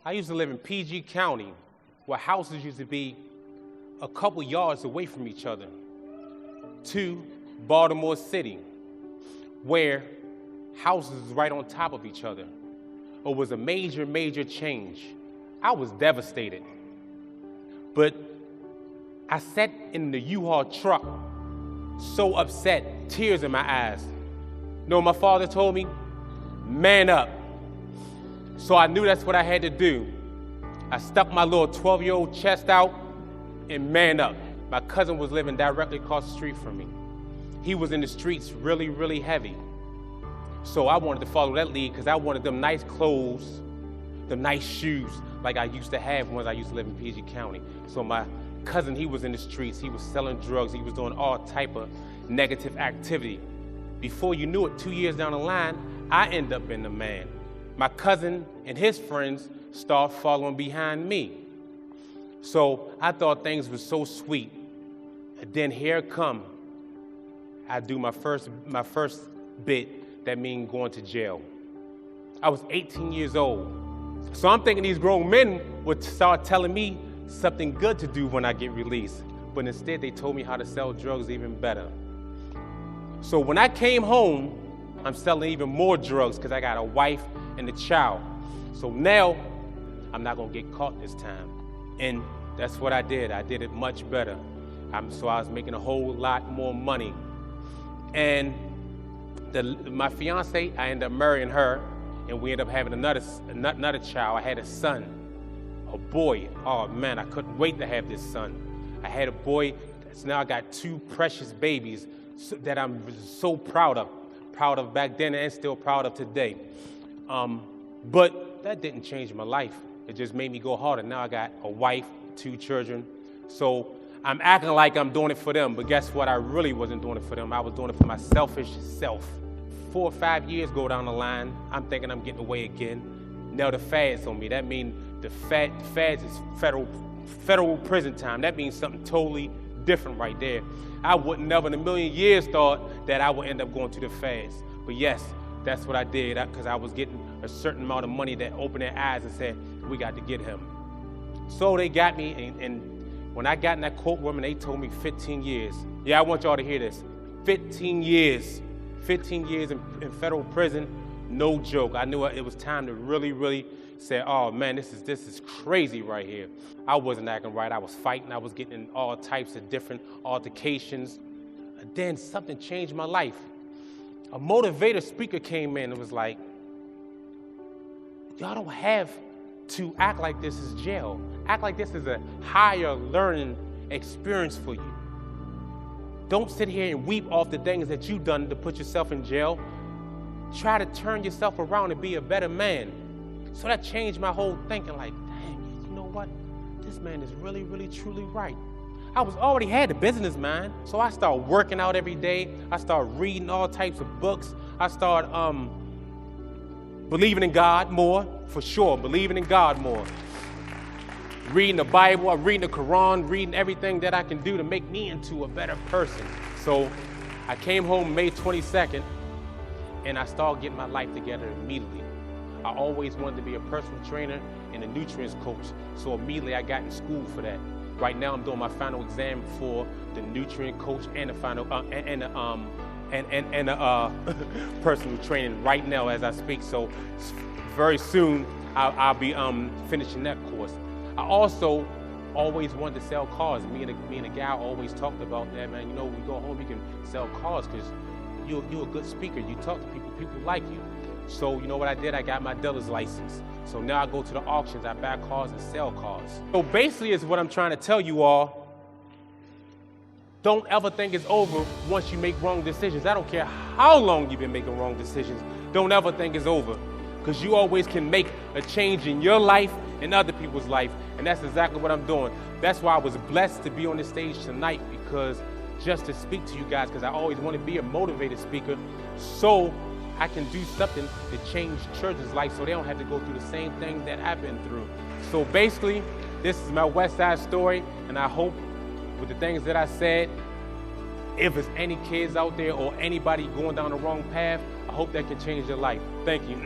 I used to live in PG County, where houses used to be a couple yards away from each other, to Baltimore City, where houses was right on top of each other. It was a major, major change. I was devastated. But I sat in the U-Haul truck, so upset, tears in my eyes. You know what my father told me? Man up. So I knew that's what I had to do. I stuck my little 12-year-old chest out and man up. My cousin was living directly across the street from me. He was in the streets really, really heavy. So I wanted to follow that lead because I wanted them nice clothes, them nice shoes like I used to have when I used to live in PG County. So my cousin, he was in the streets. He was selling drugs. He was doing all type of negative activity. Before you knew it, 2 years down the line, I ended up being the man. My cousin and his friends started following behind me. So I thought things were so sweet. And then here it come. I do my first bit, that means going to jail. I was 18 years old. So I'm thinking these grown men would start telling me something good to do when I get released. But instead they told me how to sell drugs even better. So when I came home, I'm selling even more drugs because I got a wife and a child. So now I'm not gonna get caught this time. And that's what I did. I did it much better. So I was making a whole lot more money. And my fiance, I ended up marrying her, and we ended up having another child. I had a son, a boy. Oh man, I couldn't wait to have this son. I had a boy, so now I got two precious babies that I'm so proud of back then and still proud of today. But that didn't change my life. It just made me go harder. Now I got a wife, 2 children. So I'm acting like I'm doing it for them, but guess what? I really wasn't doing it for them. I was doing it for my selfish self. 4 or 5 years go down the line, I'm thinking I'm getting away again. Now the feds on me. That means the feds is federal prison time. That means something totally different right there. I would never in a million years thought that I would end up going to the feds. But yes, that's what I did because I was getting a certain amount of money that opened their eyes and said, we got to get him. So they got me, and when I got in that courtroom and they told me 15 years. Yeah, I want y'all to hear this. 15 years. 15 years in federal prison, no joke. I knew it was time to really, really say, oh man, this is crazy right here. I wasn't acting right. I was fighting. I was getting in all types of different altercations. And then something changed my life. A motivator speaker came in and was like, y'all don't have to act like this is jail. Act like this is a higher learning experience for you. Don't sit here and weep off the things that you've done to put yourself in jail. Try to turn yourself around and be a better man. So that changed my whole thinking, like, dang, you know what? This man is really, really, truly right. I already had a business mind, so I started working out every day. I started reading all types of books. I started believing in God more, for sure, believing in God more. Reading the Bible, I'm reading the Quran, reading everything that I can do to make me into a better person. So I came home May 22nd, and I started getting my life together immediately. I always wanted to be a personal trainer and a nutrients coach, so immediately I got in school for that. Right now I'm doing my final exam for the nutrient coach and the final personal training right now as I speak. So very soon I'll be finishing that course. I also always wanted to sell cars. Me and a guy always talked about that, man. You know, when you go home, you can sell cars because you're a good speaker. You talk to people like you. So you know what I did? I got my dealer's license. So now I go to the auctions, I buy cars and sell cars. So basically is what I'm trying to tell you all. Don't ever think it's over once you make wrong decisions. I don't care how long you've been making wrong decisions. Don't ever think it's over. Because you always can make a change in your life and other people's life. And that's exactly what I'm doing. That's why I was blessed to be on this stage tonight, because just to speak to you guys, because I always want to be a motivated speaker, so I can do something to change children's life so they don't have to go through the same thing that I've been through. So basically, this is my West Side story, and I hope with the things that I said, if there's any kids out there or anybody going down the wrong path, I hope that can change their life. Thank you.